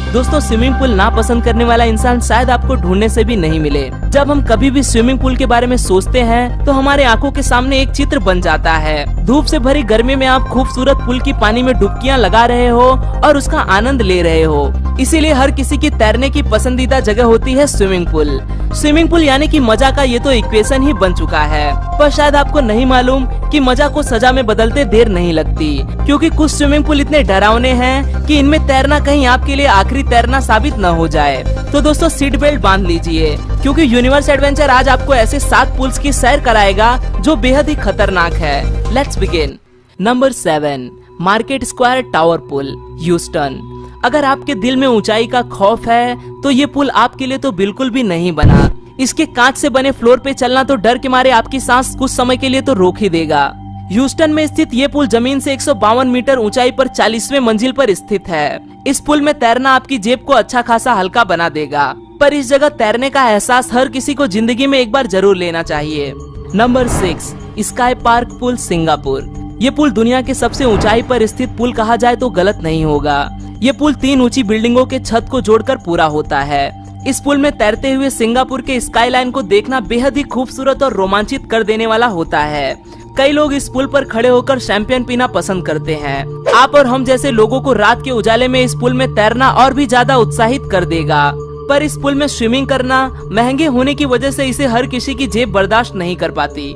दोस्तों swimming pool ना पसंद करने वाला इंसान शायद आपको ढूंढने से भी नहीं मिले। जब हम कभी भी स्विमिंग पूल के बारे में सोचते हैं तो हमारे आंखों के सामने एक चित्र बन जाता है। धूप से भरी गर्मी में आप खूबसूरत पूल की पानी में डुबकियां लगा रहे हो और उसका आनंद ले रहे हो। इसीलिए हर किसी की तैरने की पसंदीदा जगह होती है स्विमिंग पूल। स्विमिंग पूल यानी कि मजा का ये तो इक्वेशन ही बन चुका है। पर शायद आपको नहीं मालूम कि मजा को सजा में बदलते देर नहीं लगती, क्योंकि कुछ स्विमिंग पूल इतने डरावने हैं कि इनमें तैरना कहीं आपके लिए आखिरी तैरना साबित न हो जाए। तो दोस्तों सीट बेल्ट बांध लीजिए, क्योंकि यूनिवर्स एडवेंचर आज आपको ऐसे 7 पूल्स की सैर कराएगा जो बेहद ही खतरनाक है। Let's begin. Number 7, market square tower pool, Houston. अगर आपके दिल में ऊंचाई का खौफ है तो ये पुल आपके लिए तो बिल्कुल भी नहीं बना। इसके कांच से बने फ्लोर पे चलना तो डर के मारे आपकी सांस कुछ समय के लिए तो रोक ही देगा। ह्यूस्टन में स्थित ये पुल जमीन से 152 मीटर ऊंचाई पर 40वें मंजिल पर स्थित है। इस पुल में तैरना आपकी जेब को अच्छा खासा हल्का बना देगा, पर इस जगह तैरने का एहसास हर किसी को जिंदगी में एक बार जरूर लेना चाहिए। नंबर 6, स्काई पार्क पुल, सिंगापुर। ये पुल दुनिया के सबसे ऊंचाई पर स्थित पुल कहा जाए तो गलत नहीं होगा। ये पुल 3 ऊंची बिल्डिंगों के छत को जोड़कर पूरा होता है। इस पुल में तैरते हुए सिंगापुर के स्काईलाइन को देखना बेहद ही खूबसूरत और रोमांचित कर देने वाला होता है। कई लोग इस पुल पर खड़े होकर शैंपेन पीना पसंद करते हैं। आप और हम जैसे लोगों को रात के उजाले में इस पुल में तैरना और भी ज्यादा उत्साहित कर देगा। पर इस पुल में स्विमिंग करना महंगे होने की वजह से इसे हर किसी की जेब बर्दाश्त नहीं कर पाती।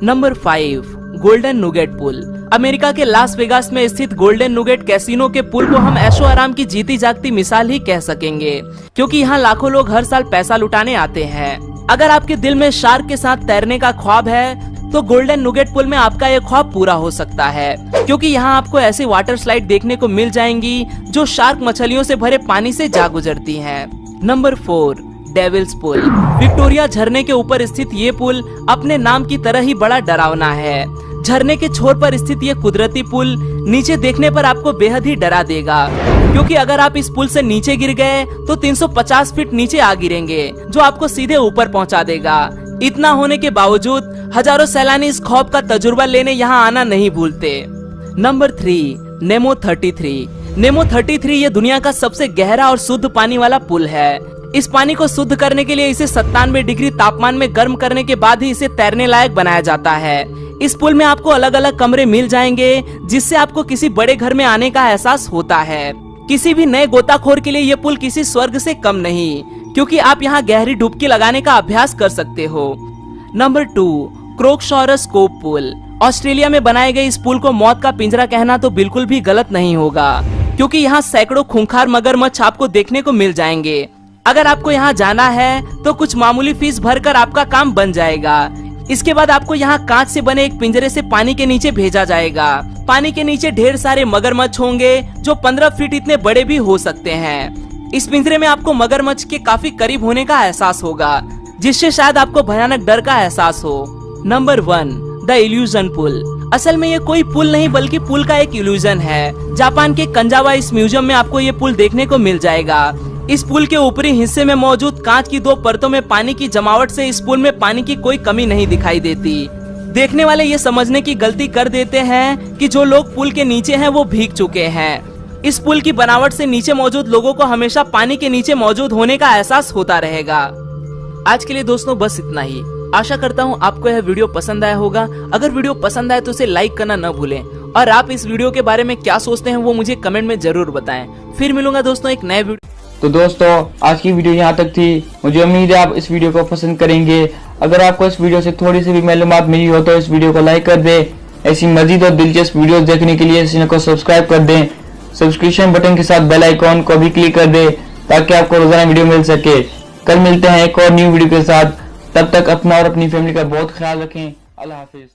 नंबर 5, गोल्डन नुगेट पुल। अमेरिका के लास वेगास में स्थित गोल्डन नुगेट कैसीनो के पुल को हम ऐशो आराम की जीती जागती मिसाल ही कह सकेंगे, क्योंकि यहाँ लाखों लोग हर साल पैसा लुटाने आते हैं। अगर आपके दिल में शार्क के साथ तैरने का ख्वाब है तो गोल्डन नुगेट पुल में आपका ये ख्वाब पूरा हो सकता है, क्योंकि यहाँ आपको ऐसी वाटर स्लाइड देखने को मिल जाएंगी जो शार्क मछलियों से भरे पानी से जा गुजरती हैं। नंबर 4, डेविल्स पुल। विक्टोरिया झरने के ऊपर स्थित ये पुल अपने नाम की तरह ही बड़ा डरावना है। झरने के छोर पर स्थित ये कुदरती पुल नीचे देखने पर आपको बेहद ही डरा देगा, क्योंकि अगर आप इस पुल से नीचे गिर गए तो 350 फीट नीचे आ गिरेंगे, जो आपको सीधे ऊपर पहुंचा देगा। इतना होने के बावजूद हजारों सैलानी इस खौफ का तजुर्बा लेने यहाँ आना नहीं भूलते। Number 3, Nemo 33। नेमो 33 ये दुनिया का सबसे गहरा और शुद्ध पानी वाला पुल है। इस पानी को शुद्ध करने के लिए इसे 97 डिग्री तापमान में गर्म करने के बाद ही इसे तैरने लायक बनाया जाता है। इस पुल में आपको अलग अलग कमरे मिल जाएंगे, जिससे आपको किसी बड़े घर में आने का एहसास होता है। किसी भी नए गोताखोर के लिए ये पुल किसी स्वर्ग से कम नहीं, क्योंकि आप यहाँ गहरी डुबकी लगाने का अभ्यास कर सकते हो। नंबर 2, क्रोकसॉरस कोव पुल। ऑस्ट्रेलिया में बनाए गए इस पुल को मौत का पिंजरा कहना तो बिल्कुल भी गलत नहीं होगा, क्योंकि यहाँ सैकड़ों खूंखार मगरमच्छ आपको देखने को मिल जाएंगे। अगर आपको यहाँ जाना है तो कुछ मामूली फीस भरकर आपका काम बन जाएगा। इसके बाद आपको यहाँ कांच से बने एक पिंजरे से पानी के नीचे भेजा जाएगा। पानी के नीचे ढेर सारे मगरमच्छ होंगे जो 15 फीट इतने बड़े भी हो सकते हैं। इस पिंजरे में आपको मगरमच्छ के काफी करीब होने का एहसास होगा, जिससे शायद आपको भयानक डर का एहसास हो। नंबर 1, द इल्यूजन पुल। असल में ये कोई पुल नहीं बल्कि पुल का एक इल्यूजन है। जापान के कंजावा इस म्यूजियम में आपको ये पुल देखने को मिल जाएगा। इस पुल के ऊपरी हिस्से में मौजूद कांच की 2 परतों में पानी की जमावट से इस पुल में पानी की कोई कमी नहीं दिखाई देती। देखने वाले ये समझने की गलती कर देते हैं कि जो लोग पुल के नीचे हैं वो भीग चुके हैं। इस पुल की बनावट से नीचे मौजूद लोगों को हमेशा पानी के नीचे मौजूद होने का एहसास होता रहेगा। आज के लिए दोस्तों बस इतना ही। आशा करता हूँ आपको यह वीडियो पसंद आया होगा। अगर वीडियो पसंद आए तो इसे लाइक करना न भूलें, और आप इस वीडियो के बारे में क्या सोचते हैं वो मुझे कमेंट में जरूर बताएं। फिर मिलूंगा दोस्तों एक नए वीडियो। तो दोस्तों आज की वीडियो यहाँ तक थी। मुझे उम्मीद है आप इस वीडियो को पसंद करेंगे। अगर आपको इस वीडियो से थोड़ी सी भी मालूमात मिली हो तो इस वीडियो को लाइक कर दें। ऐसी मजीद और दिलचस्प वीडियोस देखने के लिए इस चैनल को सब्सक्राइब कर दें। सब्सक्रिप्शन बटन के साथ बेल आइकॉन को भी क्लिक कर दें ताकि आपको रोजाना वीडियो मिल सके। कल मिलते हैं एक और न्यू वीडियो के साथ। तब तक अपना और अपनी फैमिली का बहुत ख्याल रखें। अल्लाह हाफिज।